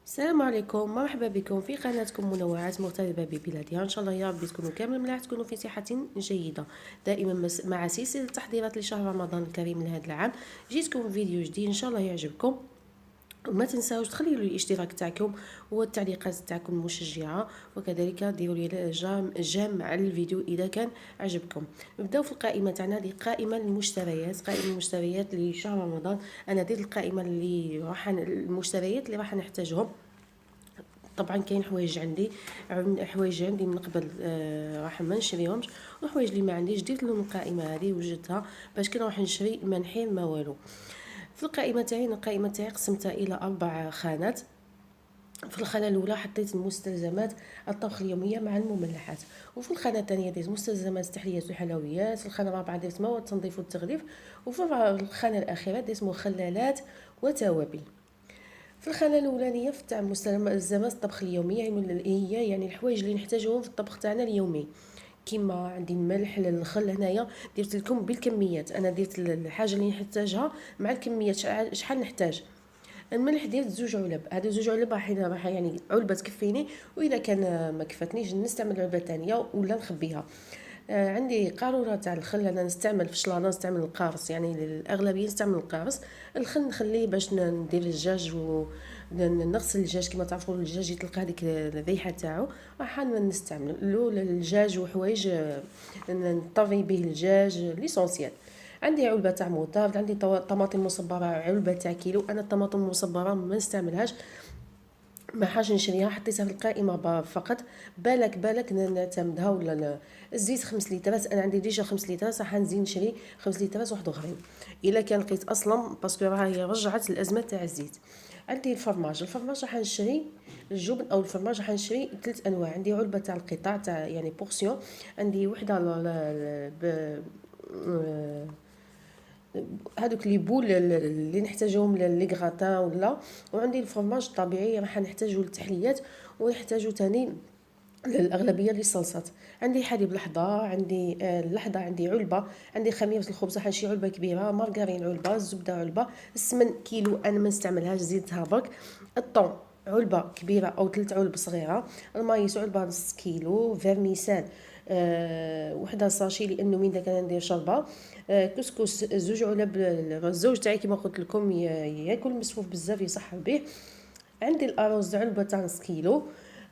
السلام عليكم، مرحبا بكم في قناتكم منوعات مغتربة ببلادها. ان شاء الله يا ربي تكونوا كامل ملاح، تكونوا في صحة جيدة دائما مع سلسلة تحضيرات لشهر رمضان الكريم لهذا العام. جيتكم فيديو جديد ان شاء الله يعجبكم، وما تنساوش تخليوا لي الاشتراك تاعكم والتعليقات تاعكم المشجعه، وكذلك ديروا لي جام على الفيديو اذا كان عجبكم. نبداو في القائمه تاعنا، هذه قائمه المشتريات، قائمه المشتريات لشهر رمضان. انا درت القائمه اللي المشتريات اللي راح نحتاجهم. طبعا كاين حوايج عندي من قبل، راح ما نشريهمش، وحوايج اللي ما عنديش درت لهم القائمه هذه وجدتها باش كي نروح نشري ما نحير ما والو. في القائمه تاعي قسمتها الى 4 خانات. في الخانه الاولى حطيت المستلزمات الطبخ اليوميه مع المملحات، وفي الخانه الثانيه درت مستلزمات التحليات والحلويات، في الخانه الرابعه درت مواد التنظيف والتغليف، وفي الخانه الاخيره درت مخللات وتوابل. في الخانه الاولانيه في تاع مستلزمات الطبخ اليوميه، هي يعني الحوايج اللي نحتاجهم في الطبخ تاعنا اليومي. كيما عندي الملح الخل هنايا درت لكم بالكميات، انا درت الحاجه اللي نحتاجها مع الكميات شحال نحتاج. الملح درت 2 علب، هادو 2 علب راح يعني علبه تكفيني، واذا كان ما كفتنيش نستعمل علبه ثانيه ولا نخبيها. عندي قاروره تاع الخل، انا نستعمل في الشلاضه نستعمل القارص، يعني الاغلبيه نستعمل القارص. الخل نخليه باش ندير الدجاج ونغسل الدجاج. كما تعرفوا الدجاج يطلق هذيك الريحه تاعو، راح نستعملو للدجاج وحوايج نطري به الدجاج ليسونسيال. عندي علبه تاع موطارد، عندي طماطم مصبره علبه تاع كيلو. انا الطماطم المصبره ما نستعملهاش، ما حاجه نشريها، حطيتها في القائمه فقط. بالك نعتمدها ولا لا. الزيت 5 لترات، انا عندي ديجا 5 لترات، راح نزيد نشري 5 لترات واحد اخرين الا كان لقيت اصلا، باسكو راهي رجعت الازمه تاع الزيت. عندي الفرماج راح نشري الجبن او الفرماج، راح نشري 3 انواع. عندي علبه تاع القطع تاع يعني بورسيون، عندي وحده هادوك لي بول اللي نحتاجوهم لي غراتان ولا. وعندي الفرماج الطبيعي راح نحتاجو للتحليات، ونحتاجو تاني الاغلبيه للصلصات. عندي حليب لحظه، عندي اللحظه، عندي علبه. عندي خميره الخبز راح نشري علبه كبيره، مارغرين علبه، الزبده علبه، السمن كيلو انا ما نستعملهاش زيدتها برك. الطون علبه كبيره او 3 علب صغيره. المايس علبه نص كيلو. فيرميسان وحده ساشي لانه من كان ندير شربه. كسكس 2 علب. الزوج تاعي كما قلت لكم ياكل مسفوف بزاف يصحر به. عندي الارز علبه تاع نص كيلو.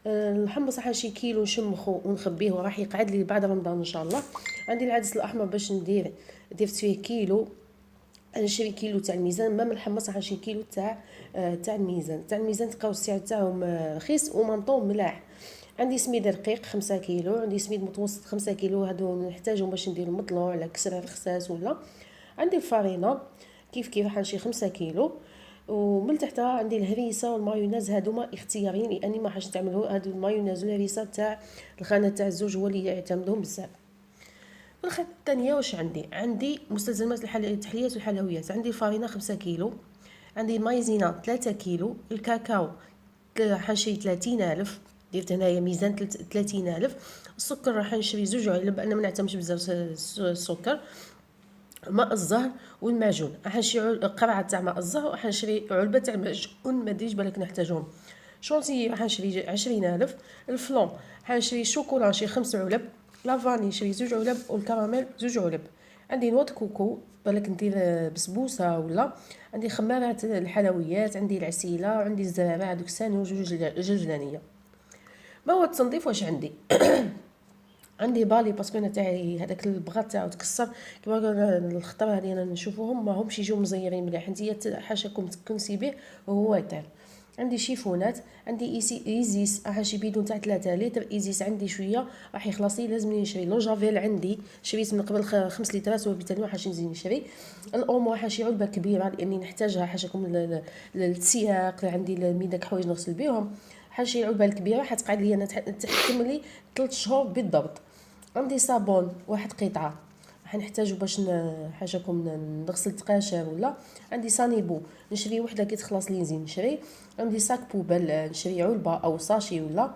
الحمص راح شي كيلو نشمخو ونخبيه وراح يقعد لي بعد رمضان ان شاء الله. عندي العدس الاحمر باش درت فيه كيلو. نشري كيلو تاع الميزان، مام الحمص راح نشري كيلو تاع الميزان تلقاو السعر تاعهم رخيص ومنطوم ملاح. عندي سميد رقيق 5 كيلو، عندي سميد متوسط 5 كيلو، هادو نحتاجهم باش ندير المطلوع على كسر الخساس ولا. عندي الفارينه كيف راح نشري 5 كيلو. ومن تحتها عندي الهريسه والمايونيز، هادوما اختياريين لاني ما حاش نستعملوا هادو المايونيز والهريسه تاع الخانه تاع الزوج هو اللي يعتمدهم بزاف. الخانه الثانيه واش عندي مستلزمات التحليات والحلويات. عندي الفارينه 5 كيلو، عندي المايزينا 3 كيلو، الكاكاو حنشري 30 ألف، درت هنايا ميزان 30 ألف. السكر راح نشري 2 علب، انا ما نعتمدش بزاف السكر. ماء الزهر والمعجون راح نشري قرعه تاع ماء الزهر، وراح نشري علبه تاع المعجون ما ديش بالك نحتاجهم. شونتي راح نشري 20 ألف. الفلون حنشري شوكولا نشري 5 علب. لافاني نشري 2 علب، والكراميل 2 علب. عندي نوت كوكو بالك ندير بسبوسه ولا. عندي خمارات الحلويات، عندي العسيله، وعندي الزرابه هذوك ساني وجلجلانيه. مواد التنظيف واش عندي؟ عندي بالي باسكو انا تاعي هذاك البغاط تاعو تكسر. كيما قلنا الخطره هذه انا نشوفوهم ما همش يجيو مزيرين مليح، انتيا حاشاكم تكنسي به وهو يطير. عندي شيفونات، عندي ايزيس راح نشري بيدون تاع 3 لتر. ايزيس عندي شويه راح يخلص لي، لازم نشري. لونجافيل عندي شريت من قبل 5 لترات وبالتالي راح نزيد نشري. الاومو راح نشري علبه كبيره لاني نحتاجها حاشاكم للسياق، عندي من داك حوايج نغسل بهم. حنشري العلبه الكبيره حتقعد لي انا تحكم لي 3 شهور بالضبط. عندي صابون 1 قطعه راح نحتاجو باش حاجاكم نغسل التقاشير ولا. عندي صانيبو نشري وحده كي تخلص لي نزيد نشري. عندي ساك بوبل نشري علبه او ساشي ولا.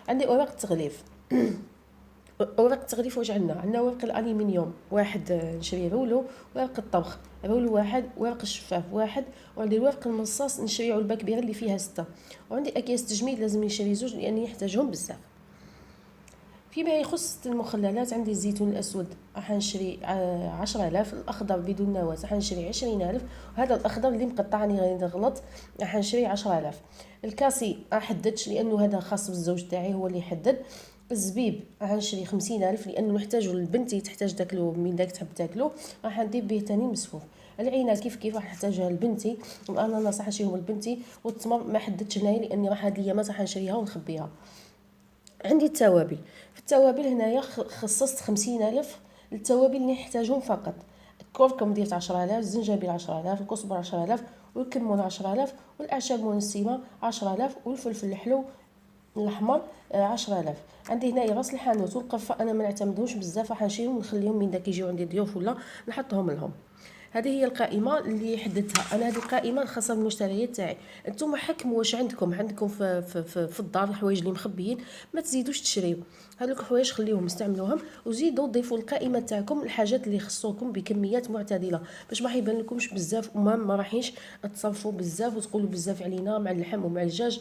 عندي اوراق التغليف اوراق التغليف واش عندنا ورق الالومنيوم واحد، نشري رولو. ورق الطبخ رولو واحد. ورق الشفاف واحد. وعندي الورق المصاص نشري علبه كبيره اللي فيها 6. وعندي اكياس تجميد لازم نشري 2 لاني نحتاجهم بزاف. فيما يخص المخللات عندي الزيتون الاسود راح نشري 10,000. الاخضر بدون نواه راح نشري 20,000. وهذا الاخضر اللي مقطع راني غادي نغلط راح نشري 10,000. الكاسي ما حددتش لانه هذا خاص بالزوج تاعي هو اللي يحدد. الزبيب راح نشري 50,000 لانه نحتاجو لبنتي تحتاج تاكلو من داك تحب تاكلو. راح ندير به تاني مسفوف. العنب كيف راح نحتاجها لبنتي. الاناناس راح نشريهم لبنتي. والتمر ما حددتش هنايا لاني راح هاد الايامات راح نشريها ونخبيها. عندي التوابل. في التوابل هنايا خصصت 50,000 للتوابل اللي نحتاجهم فقط. الكركم ديرت 10,000. الزنجبيل 10,000. الكزبر 10,000. والكمون 10,000. والاعشاب المنسمه 10,000. والفلفل الحلو الاحمر 10,000. عندي هنايا راس الحانوت والقرفه انا ما نعتمدهمش بزاف راح نشيلهم ونخليهم من داك يجيو عندي ضيوف ولا نحطهم لهم. هذه هي القائمه اللي حددتها انا. هذه القائمه الخاصه بالمشتريات تاعي. انتم حكموا واش عندكم في الدار الحوايج اللي مخبيين ما تزيدوش تشريو. هذوك الحوايج خليوهم استعملوهم وزيدوا ضيفوا القائمه تاعكم الحاجات اللي يخصوكم بكميات معتدله باش ما يبان لكمش بزاف وما راحينش تصرفوا بزاف وتقولوا بزاف علينا مع اللحم ومع الدجاج.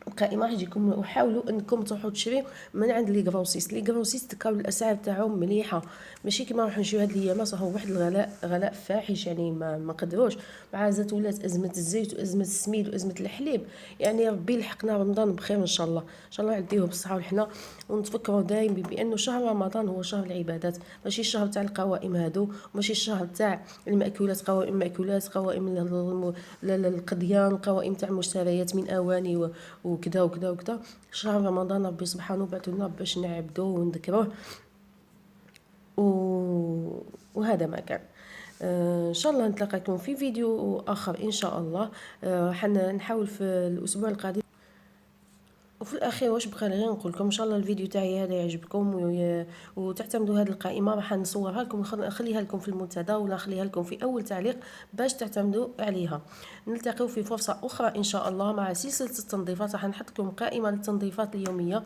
القائمه راح تجيكم. وحاولوا انكم تروحوا تشريو من عند لي غروسيس. لي غروسيس تلقاو الاسعار تاعهم مليحه ماشي كيما نروحوا نشريو هاد الايامات راهو واحد غلاء فاحش يعني ما قدروش. مع زات ولات ازمه الزيت وازمه السميد وازمه الحليب. يعني ربي يلحقنا رمضان بخير ان شاء الله. ان شاء الله يعديه بالصحه والحنا. ونتفكروا دايم بانه شهر رمضان هو شهر العبادات ماشي الشهر تاع القوائم هادو. ماشي الشهر تاع المأكولات قوائم مأكولات قوائم القديان قوائم تاع مشتريات من اواني وكذا وكذا وكذا. شهر رمضان ربي سبحانه بعث لنا باش نعبدوه ونذكروه. وهذا ما كان. ان شاء الله نتلاقاكم في فيديو اخر ان شاء الله. حنحاول في الاسبوع القادم. وفي الاخير واش بقى غير نقول لكم ان شاء الله الفيديو تاعي هذا يعجبكم وتعتمدوا هذه القائمه. راح نصورها لكم نخليها لكم في المنتدى ولا نخليها لكم في اول تعليق باش تعتمدوا عليها. نلتقي في فرصه اخرى ان شاء الله مع سلسله التنظيفات. راح نحط لكم قائمه للتنظيفات اليوميه.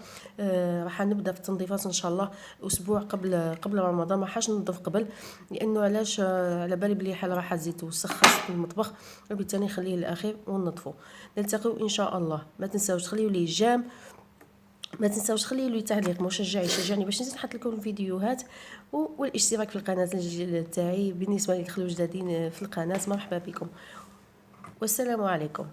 راح نبدا في التنظيفات ان شاء الله اسبوع قبل رمضان. ما حاش ننظف قبل لانه علاش على بالي بلي حال راح تزيد توسخ في المطبخ وبالتالي نخليه للاخير وننظفه. نلتقيو ان شاء الله. ما تنساوش تخليوا لي جام. ما تنساوش خليوا لي تعليق مشجع يشجعني باش نزيد نحط لكم الفيديوهات والاشتراك في القناه تاعي. بالنسبه لي دخلوا جدادين في القناه مرحبا بكم والسلام عليكم.